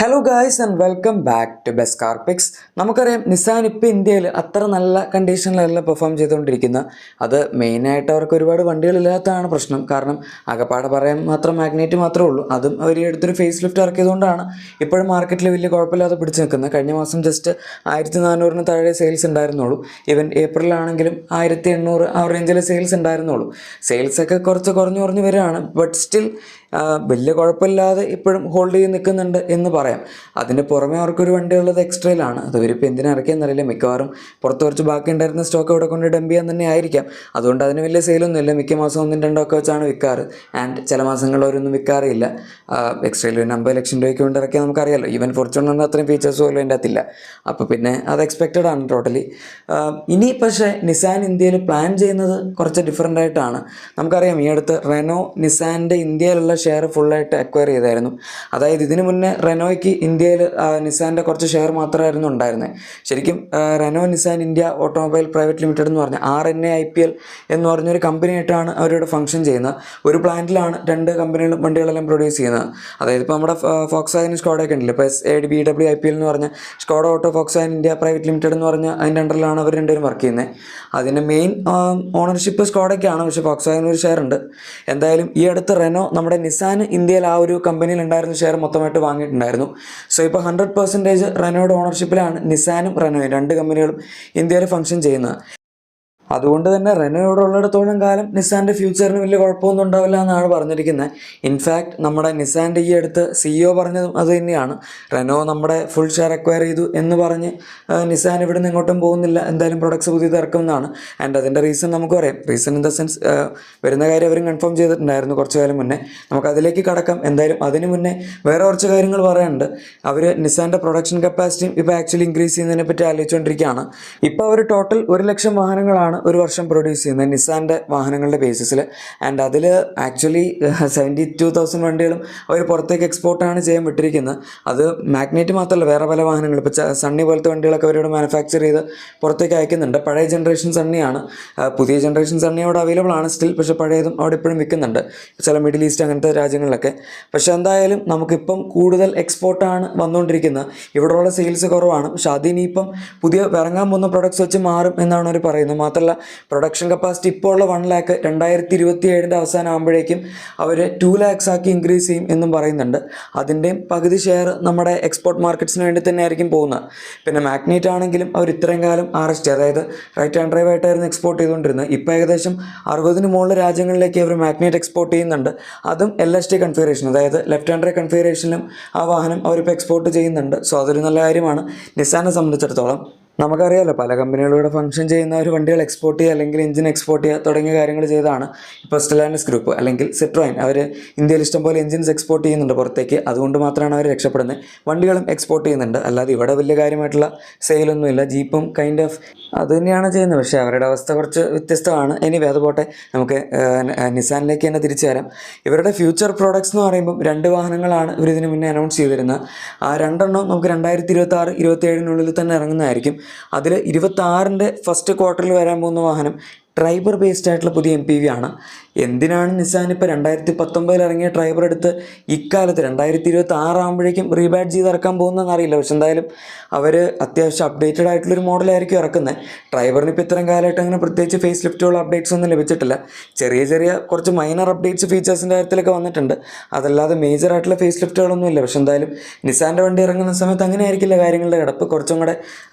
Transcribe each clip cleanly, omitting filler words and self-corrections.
Hello guys and welcome back to best car picks. Nissan നിസാൻ ഇപ്പോൾ ഇന്ത്യയിൽ അത്ര നല്ല കണ്ടീഷനിലല്ല പെർഫോം ചെയ്തുകൊണ്ടിരിക്കുന്നത്. അത് മെയിനായിട്ട് അവർക്ക് ഒരുപാട് വണ്ടികളില്ലാത്തതാണ് പ്രശ്നം. കാരണം ആകപ്പാടെ പറയാൻ മാത്രം മാഗ്നേറ്റ് മാത്രമേ ഉള്ളൂ. അതും അവർ ഈ അടുത്തൊരു ഫേസ് ലിഫ്റ്റ് ഇറക്കിയതുകൊണ്ടാണ് ഇപ്പോഴും മാർക്കറ്റിൽ വലിയ കുഴപ്പമില്ലാതെ പിടിച്ച് നിൽക്കുന്നത്. കഴിഞ്ഞ മാസം ജസ്റ്റ് 1400 താഴെ സെയിൽസ് ഉണ്ടായിരുന്നുള്ളൂ. ഈവൻ ഏപ്രിലാണെങ്കിലും 1800 ആ റേഞ്ചിൽ സെയിൽസ് ഉണ്ടായിരുന്നുള്ളൂ. സെയിൽസൊക്കെ കുറച്ച് കുറഞ്ഞു വരികയാണ്. ബട്ട് സ്റ്റിൽ വലിയ കുഴപ്പമില്ലാതെ ഇപ്പോഴും ഹോൾഡ് ചെയ്ത് നിൽക്കുന്നുണ്ട് എന്ന് പറയാം. അതിന് പുറമെ അവർക്കൊരു വണ്ടി ഉള്ളത് എക്സ്ട്രയിലാണ്. അത് ഇവരിപ്പോൾ എന്തിനാ ഇറക്കിയെന്നറിയില്ല. മിക്കവാറും പുറത്ത് കുറച്ച് ബാക്കി ഉണ്ടായിരുന്ന സ്റ്റോക്ക് ഇവിടെ കൊണ്ട് ഡംപ് ചെയ്യാൻ തന്നെ ആയിരിക്കാം. അതുകൊണ്ട് അതിന് വലിയ സെയിലൊന്നുമില്ല. മിക്ക മാസം 1-2 ഒക്കെ വെച്ചാണ് വിൽക്കാറ്. ആൻഡ് ചില മാസങ്ങളിൽ അവരൊന്നും വിൽക്കാറില്ല. എക്സ്ട്രയിൽ ഒരു 50 ലക്ഷം രൂപയ്ക്ക് കൊണ്ട് ഇറക്കിയാൽ നമുക്കറിയാമല്ലോ. ഈവൻ ഫോർച്യൂണറിന് അത്രയും ഫീച്ചേഴ്സ് പോലും അതിൻ്റെ അകത്തില്ല. അപ്പോൾ പിന്നെ അത് എക്സ്പെക്റ്റഡ് ആണ് ടോട്ടലി. ഇനി പക്ഷേ നിസാൻ ഇന്ത്യയിൽ പ്ലാൻ ചെയ്യുന്നത് കുറച്ച് ഡിഫറൻ്റ് ആയിട്ടാണ്. നമുക്കറിയാം ഈ അടുത്ത് റെനോ നിസാൻ്റെ ഇന്ത്യയിലുള്ള ഷെയർ ഫുള്ളായിട്ട് അക്വയർ ചെയ്തായിരുന്നു. അതായത് ഇതിനു മുന്നേ റെനോയ്ക്ക് ഇന്ത്യയിൽ നിസാൻ്റെ കുറച്ച് ഷെയർ മാത്രമായിരുന്നു ഉണ്ടായിരുന്നത്. ശരിക്കും Renault Nissan India automobile private limited എന്ന് പറഞ്ഞ RNAIPL എന്ന് പറഞ്ഞൊരു കമ്പനിയായിട്ടാണ് അവരിവിടെ ഫംഗ്ഷൻ ചെയ്യുന്നത്. ഒരു പ്ലാന്റിലാണ് 2 കമ്പനികളും വണ്ടികളെല്ലാം പ്രൊഡ്യൂസ് ചെയ്യുന്നത്. അതായത് ഇപ്പോൾ നമ്മുടെ ഫോക്സ്വാഗൻ സ്കോഡയൊക്കെ ഉണ്ടല്ലോ. ഇപ്പോൾ SADBWIPL എന്ന് പറഞ്ഞ Skoda auto Volkswagen India private limited എന്ന് പറഞ്ഞ അതിൻ്റെ അണ്ടറിലാണ് അവർ രണ്ടുപേരും വർക്ക് ചെയ്യുന്നത്. അതിൻ്റെ മെയിൻ ഓണർഷിപ്പ് സ്കോഡയ്ക്കാണ്. പക്ഷേ ഫോക്സ്വാഗൻ ഒരു ഷെയർ ഉണ്ട്. എന്തായാലും ഈ അടുത്ത് റെനോ നമ്മുടെ നിസാൻ ഇന്ത്യയിൽ ആ ഒരു കമ്പനിയിൽ ഉണ്ടായിരുന്ന ഷെയർ മൊത്തമായിട്ട് വാങ്ങിയിട്ടുണ്ടായിരുന്നു. സോ ഇപ്പോൾ 100% റെനോയുടെ ഓണർഷിപ്പിലാണ് നിസാനും റെനോയും 2 കമ്പനികളും ഇന്ത്യയിൽ ഫംഗ്ഷൻ ചെയ്യുന്നത്. അതുകൊണ്ട് തന്നെ റെനോയോട് ഉള്ളിടത്തോളം കാലം നിസാൻ്റെ ഫ്യൂച്ചറിന് വലിയ കുഴപ്പമൊന്നും ഉണ്ടാവില്ല എന്നാണ് പറഞ്ഞിരിക്കുന്നത്. ഇൻഫാക്ട് നമ്മുടെ നിസാൻ്റെ ഈ അടുത്ത് CEO പറഞ്ഞതും അത് തന്നെയാണ്. റെനോ നമ്മുടെ ഫുൾ ഷെയർ അക്വയർ ചെയ്തു എന്ന് പറഞ്ഞ് നിസാൻ ഇവിടെ നിന്ന് ഇങ്ങോട്ടും പോകുന്നില്ല, എന്തായാലും പ്രൊഡക്ട്സ് പുതിയത് ഇറക്കുമെന്നാണ്. ആൻഡ് അതിൻ്റെ റീസൺ നമുക്ക് പറയാം. റീസൺ ഇൻ ദ സെൻസ് വരുന്ന കാര്യം അവരും കൺഫേം ചെയ്തിട്ടുണ്ടായിരുന്നു കുറച്ച് കാലം മുന്നേ. നമുക്കതിലേക്ക് കടക്കാം. എന്തായാലും അതിന് മുന്നേ വേറെ കുറച്ച് കാര്യങ്ങൾ പറയാനുണ്ട്. അവർ നിസാൻ്റെ പ്രൊഡക്ഷൻ കപ്പാസിറ്റിയും ഇപ്പോൾ ആക്ച്വലി ഇൻക്രീസ് ചെയ്യുന്നതിനെ പറ്റി ആലോചിച്ചുകൊണ്ടിരിക്കുകയാണ്. ഇപ്പോൾ അവർ ടോട്ടൽ 1 ലക്ഷം വാഹനങ്ങളാണ് ഒരു വർഷം പ്രൊഡ്യൂസ് ചെയ്യുന്നത് നിസാൻ്റെ വാഹനങ്ങളുടെ ബേസിസിൽ. ആൻഡ് അതിൽ ആക്ച്വലി 72,000 വണ്ടികളും അവർ പുറത്തേക്ക് എക്സ്പോർട്ടാണ് ചെയ്യാൻ വിട്ടിരിക്കുന്നത്. അത് മാഗ്നേറ്റ് മാത്രമല്ല, വേറെ പല വാഹനങ്ങൾ ഇപ്പോൾ സണ്ണി പോലത്തെ വണ്ടികളൊക്കെ അവരോട് മാനുഫാക്ചർ ചെയ്ത് പുറത്തേക്ക് അയക്കുന്നുണ്ട്. പഴയ ജനറേഷൻ സണ്ണിയാണ്. പുതിയ ജനറേഷൻ സണ്ണി അവിടെ അവൈലബിൾ ആണ് സ്റ്റിൽ. പക്ഷേ പഴയതും അവിടെ ഇപ്പോഴും വിൽക്കുന്നുണ്ട് ചില മിഡിൽ ഈസ്റ്റ് അങ്ങനത്തെ രാജ്യങ്ങളിലൊക്കെ. പക്ഷേ എന്തായാലും നമുക്കിപ്പം കൂടുതൽ എക്സ്പോർട്ടാണ് വന്നുകൊണ്ടിരിക്കുന്നത്. ഇവിടെയുള്ള സെയിൽസ് കുറവാണ്. പക്ഷേ അതിനിപ്പം പുതിയ ഇറങ്ങാൻ പോകുന്ന പ്രൊഡക്ട്സ് വെച്ച് മാറും എന്നാണ് അവർ പറയുന്നത്. മാത്രമല്ല പ്രൊഡക്ഷൻ കപ്പാസിറ്റി ഇപ്പോൾ ഉള്ള 1 ലാക്ക് 2027 അവസാനം ആകുമ്പോഴേക്കും അവർ 2 ലാക്സ് ആക്കി ഇൻക്രീസ് ചെയ്യും എന്നും പറയുന്നുണ്ട്. അതിൻ്റെയും പകുതി ഷെയർ നമ്മുടെ എക്സ്പോർട്ട് മാർക്കറ്റ്സിന് വേണ്ടി തന്നെ ആയിരിക്കും പോകുന്നത്. പിന്നെ മാഗ്നേറ്റ് ആണെങ്കിലും അവർ ഇത്രയും കാലം RST അതായത് റൈറ്റ് ഹാൻഡ് ഡ്രൈവ് ആയിട്ടായിരുന്നു എക്സ്പോർട്ട് ചെയ്തുകൊണ്ടിരുന്നത്. ഇപ്പോൾ ഏകദേശം 60-ന് മുകളിൽ രാജ്യങ്ങളിലേക്ക് അവർ മാഗ്നേറ്റ് എക്സ്പോർട്ട് ചെയ്യുന്നുണ്ട്. അതും LST കൺഫിഗറേഷൻ, അതായത് ലെഫ്റ്റ് ഹാൻഡ് ഡ്രൈവ് കൺഫിഗറേഷനിലും ആ വാഹനം അവരിപ്പോൾ എക്സ്പോർട്ട് ചെയ്യുന്നുണ്ട്. സോ അതൊരു നല്ല കാര്യമാണ് നിസാനെ സംബന്ധിച്ചിടത്തോളം. നമുക്കറിയാമല്ലോ പല കമ്പനികളിലൂടെ ഫംഗ്ഷൻ ചെയ്യുന്ന ഒരു വണ്ടികൾ എക്സ്പോർട്ട് ചെയ്യുക അല്ലെങ്കിൽ എഞ്ചിൻ എക്സ്പോർട്ട് ചെയ്യുക തുടങ്ങിയ കാര്യങ്ങൾ ചെയ്താണ്. ഇപ്പോൾ സ്റ്റെലാനസ് ഗ്രൂപ്പ് അല്ലെങ്കിൽ സിട്രോയിൻ അവർ ഇന്ത്യയിൽ ഇഷ്ടംപോലെ എഞ്ചിൻസ് എക്സ്പോർട്ട് ചെയ്യുന്നുണ്ട് പുറത്തേക്ക്. അതുകൊണ്ട് മാത്രമാണ് അവർ രക്ഷപ്പെടുന്നത്. വണ്ടികളും എക്സ്പോർട്ട് ചെയ്യുന്നുണ്ട്. അല്ലാതെ ഇവിടെ വലിയ കാര്യമായിട്ടുള്ള സെയിലൊന്നുമില്ല. ജീപ്പും കൈൻഡ് ഓഫ് അത് തന്നെയാണ് ചെയ്യുന്നത്. പക്ഷേ അവരുടെ അവസ്ഥ കുറച്ച് വ്യത്യസ്തമാണ്. എനിവേ അത് പോട്ടെ, നമുക്ക് നിസാനിലേക്ക് തന്നെ തിരിച്ചു വരാം. ഇവരുടെ ഫ്യൂച്ചർ പ്രോഡക്ട്സ് എന്ന് പറയുമ്പം 2 വാഹനങ്ങളാണ് ഇവരിതിന് മുന്നേ അനൗൺസ് ചെയ്തിരുന്നത്. ആ 2 എണ്ണം നമുക്ക് 2026-27 തന്നെ ഇറങ്ങുന്നതായിരിക്കും. അതിൽ 26-ൻ്റെ ഫസ്റ്റ് ക്വാർട്ടറിൽ വരാൻ പോകുന്ന വാഹനം ട്രൈബർ ബേസ്ഡ് ആയിട്ടുള്ള പുതിയ MPV ആണ്. എന്തിനാണ് നിസാൻ ഇപ്പോൾ 2019 ഇറങ്ങിയ ട്രൈബർ എടുത്ത് ഇക്കാലത്ത് 2026 ആകുമ്പോഴേക്കും റീബാഡ് ചെയ്ത് ഇറക്കാൻ പോകുന്നതെന്ന് അറിയില്ല. പക്ഷെ എന്തായാലും അവർ അത്യാവശ്യം അപ്ഡേറ്റഡ് ആയിട്ടുള്ളൊരു മോഡലായിരിക്കും ഇറക്കുന്നത്. ട്രൈബറിന് ഇപ്പോൾ ഇത്രയും കാലമായിട്ട് അങ്ങനെ പ്രത്യേകിച്ച് ഫേസ് ലിഫ്റ്റുള്ള അപ്ഡേറ്റ്സ് ഒന്നും ലഭിച്ചിട്ടില്ല. ചെറിയ കുറച്ച് മൈനർ അപ്ഡേറ്റ്സ് ഫീച്ചേഴ്സിൻ്റെ കാര്യത്തിലൊക്കെ വന്നിട്ടുണ്ട്. അതല്ലാതെ മേജർ ആയിട്ടുള്ള ഫേസ് ലിഫ്റ്റുകളൊന്നും ഇല്ല. പക്ഷെ എന്തായാലും നിസാൻ്റെ വണ്ടി ഇറങ്ങുന്ന സമയത്ത് അങ്ങനെ ആയിരിക്കില്ല കാര്യങ്ങളുടെ കിടപ്പ്. കുറച്ചും കൂടെ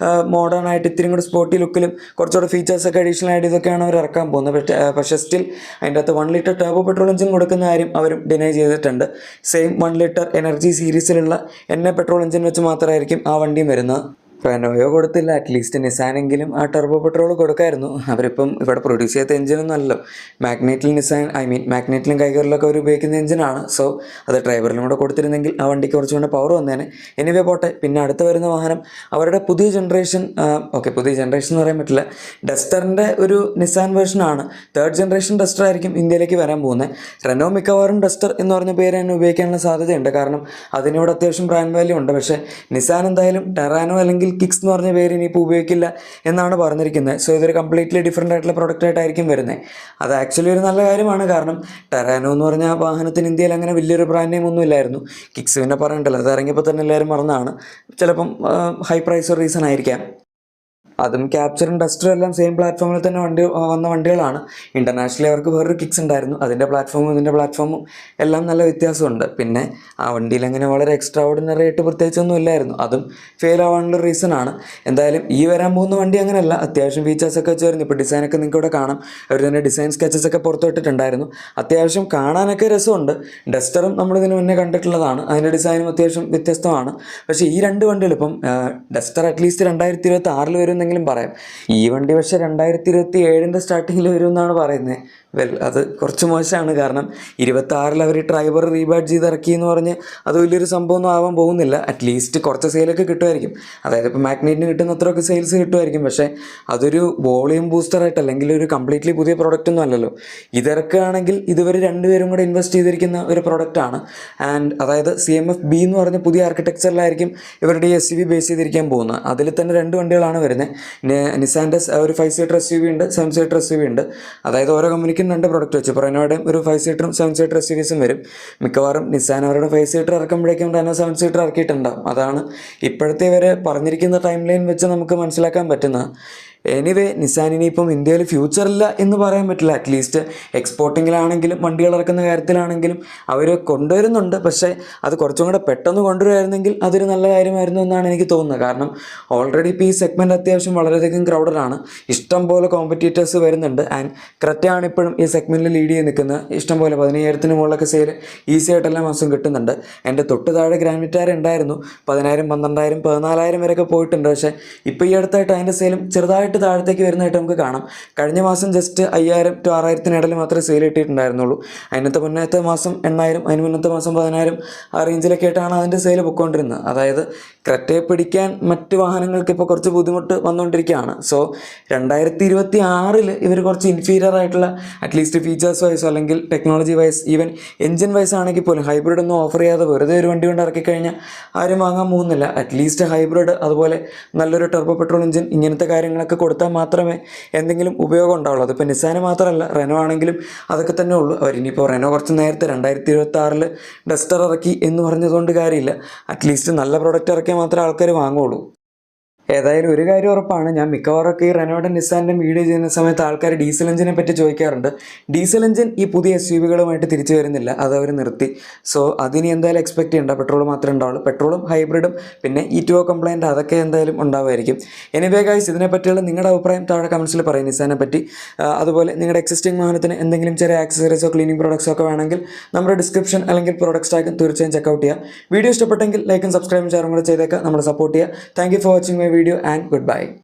മോഡേൺ ആയിട്ട് ഇത്തിരി കൂടെ സ്പോർട്ടി ലുക്കിലും കുറച്ചുകൂടെ ഫീച്ചേഴ്സൊക്കെ അഡീഷണൽ ആയിട്ട് ഇതൊക്കെയാണ് അവർ ഇറക്കാൻ പോകുന്നത്. പക്ഷേ സ്റ്റിൽ അതിൻ്റെ അകത്ത് 1 ലിറ്റർ ടർബോ പെട്രോൾ എഞ്ചിൻ കൊടുക്കുന്ന കാര്യം അവരും ഡിനൈ ചെയ്തിട്ടുണ്ട്. സെയിം 1 ലിറ്റർ എനർജി സീരീസിലുള്ള പെട്രോൾ എഞ്ചിൻ വെച്ച് മാത്രമായിരിക്കും ആ വണ്ടിയും വരുന്നത്. റെനോയോ കൊടുത്തില്ല, അറ്റ്ലീസ്റ്റ് നിസാനെങ്കിലും ആ ടർബോ പെട്രോൾ കൊടുക്കായിരുന്നു. അവരിപ്പം ഇവിടെ പ്രൊഡ്യൂസ് ചെയ്യാത്ത എഞ്ചിനൊന്നും അല്ലല്ലോ. മാഗ്നേറ്റിൽ മാഗ്നേറ്റിലും കൈകറിലൊക്കെ അവർ ഉപയോഗിക്കുന്ന എഞ്ചിനാണ്. സോ അത് ഡ്രൈവറിലും കൂടെ കൊടുത്തിരുന്നെങ്കിൽ ആ വണ്ടിക്ക് കുറച്ചുകൂടെ പവർ വന്നേനെ. എനിവേ പോട്ടെ. പിന്നെ അടുത്ത് വരുന്ന വാഹനം അവരുടെ പുതിയ ജനറേഷൻ പുതിയ ജനറേഷൻ എന്ന് പറയാൻ പറ്റില്ല, ഡസ്റ്ററിൻ്റെ ഒരു നിസാൻ വേർഷനാണ്. 3rd ജനറേഷൻ ഡസ്റ്റർ ആയിരിക്കും ഇന്ത്യയിലേക്ക് വരാൻ പോകുന്നത്. റെനോ മിക്കവാറും ഡസ്റ്റർ എന്ന് പറഞ്ഞ പേര് തന്നെ ഉപയോഗിക്കാനുള്ള സാധ്യതയുണ്ട്. കാരണം അതിനോട് അത്യാവശ്യം ബ്രാൻഡ് വാല്യൂ ഉണ്ട്. പക്ഷേ നിസാൻ എന്തായാലും ടെറാനോ അല്ലെങ്കിൽ അല്ലെങ്കിൽ കിക്സ് എന്ന് പറഞ്ഞ പേര് ഇനിയിപ്പോൾ ഉപയോഗിക്കില്ല എന്നാണ് പറഞ്ഞിരിക്കുന്നത്. സോ ഇതൊരു കംപ്ലീറ്റ്ലി ഡിഫറെൻ്റ് ആയിട്ടുള്ള പ്രൊഡക്റ്റ് ആയിട്ടായിരിക്കും വരുന്നത്. അത് ആക്ച്വലി ഒരു നല്ല കാര്യമാണ്. കാരണം ടെറാനോ എന്ന് പറഞ്ഞ വാഹനത്തിന് ഇന്ത്യയിൽ അങ്ങനെ വലിയൊരു ബ്രാൻഡ് നെയിം ഒന്നും ഇല്ലായിരുന്നു. കിക്സ് പിന്നെ പറയണ്ടല്ലോ, അത് ഇറങ്ങിയപ്പോൾ തന്നെ എല്ലാവരും മറന്നതാണ്. ചിലപ്പം ഹൈ പ്രൈസ് റീസൺ ആയിരിക്കാം. അതും ക്യാപ്ചറും ഡസ്റ്ററും എല്ലാം സെയിം പ്ലാറ്റ്ഫോമിൽ തന്നെ വന്ന വണ്ടികളാണ്. ഇൻ്റർനാഷണലി അവർക്ക് വേറൊരു കിക്സ് ഉണ്ടായിരുന്നു. അതിൻ്റെ പ്ലാറ്റ്ഫോമും ഇതിൻ്റെ പ്ലാറ്റ്ഫോമും എല്ലാം നല്ല വ്യത്യാസമുണ്ട്. പിന്നെ ആ വണ്ടിയിൽ അങ്ങനെ വളരെ എക്സ്ട്രാ ഓർഡിനറി ആയിട്ട് പ്രത്യേകിച്ചൊന്നും ഇല്ലായിരുന്നു. അതും ഫെയിൽ ആവാനുള്ള റീസൺ ആണ്. എന്തായാലും ഈ വരാൻ പോകുന്ന വണ്ടി അങ്ങനെയല്ല, അത്യാവശ്യം ഫീച്ചേഴ്സൊക്കെ വെച്ച് വരുന്നു. ഇപ്പോൾ ഡിസൈനൊക്കെ നിങ്ങൾക്ക് ഇവിടെ കാണാം. അവർ തന്നെ ഡിസൈൻ സ്കെച്ചസ് ഒക്കെ പുറത്തുവിട്ടിട്ടുണ്ടായിരുന്നു. അത്യാവശ്യം കാണാനൊക്കെ രസമുണ്ട്. ഡസ്റ്ററും നമ്മളിതിന് മുന്നേ കണ്ടിട്ടുള്ളതാണ്. അതിൻ്റെ ഡിസൈനും അത്യാവശ്യം വ്യത്യസ്തമാണ്. പക്ഷേ ഈ രണ്ട് വണ്ടികൾ ഇപ്പം ഡസ്റ്റർ അറ്റ്ലീസ്റ്റ് 2026 വരുമെന്നെങ്കിലും പറയാം. ഈ വണ്ടി പക്ഷേ 2027 സ്റ്റാർട്ടിങ്ങിൽ വരുമെന്നാണ് പറയുന്നത്. അത് കുറച്ച് മോശമാണ്. കാരണം 26 അവർ ഡ്രൈവർ റീബാഡ് ചെയ്ത് ഇറക്കി എന്ന് പറഞ്ഞ് അത് വലിയൊരു സംഭവമൊന്നും ആവാൻ പോകുന്നില്ല. അറ്റ്ലീസ്റ്റ് കുറച്ച് സെയിലൊക്കെ കിട്ടുമായിരിക്കും. അതായത് ഇപ്പോൾ മാഗ്നറ്റിന് കിട്ടുന്ന അത്രയൊക്കെ സെയിൽസ് കിട്ടുമായിരിക്കും. പക്ഷേ അതൊരു വോളിയം ബൂസ്റ്ററായിട്ട് അല്ലെങ്കിൽ ഒരു കംപ്ലീറ്റ്ലി പുതിയ പ്രോഡക്റ്റ് ഒന്നും അല്ലല്ലോ. ഇതിറക്കുകയാണെങ്കിൽ ഇതുവരെ രണ്ടുപേരും കൂടെ ഇൻവെസ്റ്റ് ചെയ്തിരിക്കുന്ന ഒരു പ്രോഡക്റ്റാണ്. ആൻഡ് അതായത് CMF-B എന്ന് പറഞ്ഞ പുതിയ ആർക്കിടെക്ചറിലായിരിക്കും ഇവരുടെ SUV ബേസ് ചെയ്തിരിക്കാൻ പോകുന്നത്. അതിൽ തന്നെ 2 വണ്ടികളാണ് വരുന്നത്. നിസാൻ്റെ ഒരു 5 സീറ്റർ SUV ഉണ്ട്, 7 സീറ്റർ SUV ഉണ്ട്. അതായത് ഓരോ കമ്പനിക്കും 2 പ്രോഡക്റ്റ് വെച്ച്. ഇപ്പോൾ റെനോയുടെയും ഒരു 5 സീറ്ററും 7 സീറ്റർ SUVസും വരും. മിക്കവാറും നിസാൻ അവരുടെ 5 സീറ്റർ ഇറക്കുമ്പോഴേക്കും റെനോ 7 സീറ്റർ ഇറക്കിയിട്ടുണ്ടാകും. അതാണ് ഇപ്പോഴത്തെ ഇവരെ പറഞ്ഞിരിക്കുന്ന ടൈം ലൈൻ വെച്ച് നമുക്ക് മനസ്സിലാക്കാൻ പറ്റുന്നത്. എനിവേ നിസാൻ ഇനിയിപ്പം ഇന്ത്യയിൽ ഫ്യൂച്ചറില്ല എന്ന് പറയാൻ പറ്റില്ല. അറ്റ്ലീസ്റ്റ് എക്സ്പോർട്ടിങ്ങിലാണെങ്കിലും വണ്ടികൾ ഇറക്കുന്ന കാര്യത്തിലാണെങ്കിലും അവർ കൊണ്ടുവരുന്നുണ്ട്. പക്ഷേ അത് കുറച്ചും കൂടെ പെട്ടെന്ന് കൊണ്ടുവരുമായിരുന്നെങ്കിൽ അതൊരു നല്ല കാര്യമായിരുന്നു എന്നാണ് എനിക്ക് തോന്നുന്നത്. കാരണം ഓൾറെഡി ഇപ്പോൾ ഈ സെഗ്മെൻറ്റ് അത്യാവശ്യം വളരെയധികം ക്രൗഡഡാണ്. ഇഷ്ടം പോലെ കോമ്പറ്റീറ്റേഴ്സ് വരുന്നുണ്ട്. ആൻഡ് ക്രെറ്റയാണ് ഇപ്പോഴും ഈ സെഗ്മെൻറ്റിൽ ലീഡ് ചെയ്ത് നിൽക്കുന്നത്. ഇഷ്ടം പോലെ 15,000 മുകളിലൊക്കെ സെയിൽ ഈസി ആയിട്ട് എല്ലാ മാസവും കിട്ടുന്നുണ്ട്. എൻ്റെ തൊട്ട് താഴെ ഗ്രാൻഡ് വിറ്റാര ഉണ്ടായിരുന്നു. 10,000, 12,000, 14,000 വരെയൊക്കെ പോയിട്ടുണ്ട്. പക്ഷേ ഇപ്പോൾ ഈ അടുത്തായിട്ട് അതിൻ്റെ സെയിലും ചെറുതായിട്ട് താഴത്തേക്ക് വരുന്നതായിട്ട് നമുക്ക് കാണാം. കഴിഞ്ഞ മാസം ജസ്റ്റ് 5,000 to 6,000 ഇടയിൽ മാത്രമേ സെയിൽ കിട്ടിയിട്ടുണ്ടായിരുന്നുള്ളൂ. അതിനകത്ത് മുന്നത്തെ മാസം 8,000, അതിന് മുന്നത്തെ മാസം 10,000 ആ റേഞ്ചിലൊക്കെ ആയിട്ടാണ് അതിൻ്റെ സെയിൽ പൊയ്ക്കൊണ്ടിരുന്നത്. അതായത് ക്രെറ്റയെ പിടിക്കാൻ മറ്റ് വാഹനങ്ങൾക്ക് ഇപ്പോൾ കുറച്ച് ബുദ്ധിമുട്ട് വന്നുകൊണ്ടിരിക്കുകയാണ്. സോ 2026 ഇവർ കുറച്ച് ഇൻഫീരിയർ ആയിട്ടുള്ള അറ്റ്ലീസ്റ്റ് ഫീച്ചേഴ്സ് വൈസോ അല്ലെങ്കിൽ technology wise even engine wise ആണെങ്കിൽ പോലും ഹൈബ്രിഡ് ഒന്നും ഓഫർ ചെയ്യാതെ വെറുതെ ഒരു വണ്ടി കൊണ്ട് ഇറക്കി കഴിഞ്ഞാൽ ആരും വാങ്ങാൻ പോകുന്നില്ല. അറ്റ്ലീസ്റ്റ് ഹൈബ്രിഡ് അതുപോലെ നല്ലൊരു ടർബോ പെട്രോൾ എഞ്ചിൻ ഇങ്ങനത്തെ കാര്യങ്ങളൊക്കെ കൊടുത്താൽ മാത്രമേ എന്തെങ്കിലും ഉപയോഗം ഉണ്ടാവുള്ളൂ. അതിപ്പോൾ നിസാന് മാത്രമല്ല, റെനോ ആണെങ്കിലും അതൊക്കെ തന്നെ ഉള്ളൂ. അവരിനിപ്പോൾ റെനോ കുറച്ച് നേരത്തെ 2026 ഡസ്റ്റർ ഇറക്കി എന്ന് പറഞ്ഞതുകൊണ്ട് കാര്യമില്ല. അറ്റ്ലീസ്റ്റ് നല്ല പ്രൊഡക്റ്റ് ഇറക്കിയാൽ മാത്രമേ ആൾക്കാർ വാങ്ങുള്ളൂ. ഏതായാലും ഒരു കാര്യം ഉറപ്പാണ്, ഞാൻ മിക്കവാറൊക്കെ ഈ റെനോയുടെ നിസാൻ്റെ വീഡിയോ ചെയ്യുന്ന സമയത്ത് ആൾക്കാർ ഡീസൽ എഞ്ചിനെ പറ്റി ചോദിക്കാറുണ്ട്. ഡീസൽ എഞ്ചിൻ ഈ പുതിയ SUVകളുമായിട്ട് തിരിച്ചു വരുന്നില്ല, അത് അവർ നിർത്തി. സോ അതിന് എന്തായാലും എക്സ്പെക്ട് ചെയ്യേണ്ട, പെട്രോൾ മാത്രമേ ഉണ്ടാവുള്ളൂ. പെട്രോളും ഹൈബ്രിഡും പിന്നെ ETO കംപ്ലൈൻറ്റ് അതൊക്കെ എന്തായാലും ഉണ്ടാവുമായിരിക്കും. എനിവേ ഗൈസ്, ഇതിനെപ്പറ്റിയുള്ള നിങ്ങളുടെ അഭിപ്രായം താഴെ കമൻസിൽ പറയും നിസാനെ പറ്റി. അതുപോലെ നിങ്ങളുടെ എക്സിസ്റ്റിംഗ് വാഹനത്തിന് എന്തെങ്കിലും ചെറിയ ആക്സസറീസോ ക്ലീനിങ് പ്രോഡക്ട്സോ ഒക്കെ വേണമെങ്കിൽ നമ്മുടെ ഡിസ്ക്രിപ്ഷൻ അല്ലെങ്കിൽ പ്രോഡക്റ്റ് ടാഗ് തീർച്ചയായും ചെക്കൗട്ട് ചെയ്യുക. വീഡിയോ ഇഷ്ടപ്പെട്ടെങ്കിൽ ലൈക്കും സബ്സ്ക്രൈബും ഷെയറും കൂടെ ചെയ്തേക്കാം, നമ്മളെ സപ്പോർട്ട് ചെയ്യുക. Thank you for watching my video and goodbye.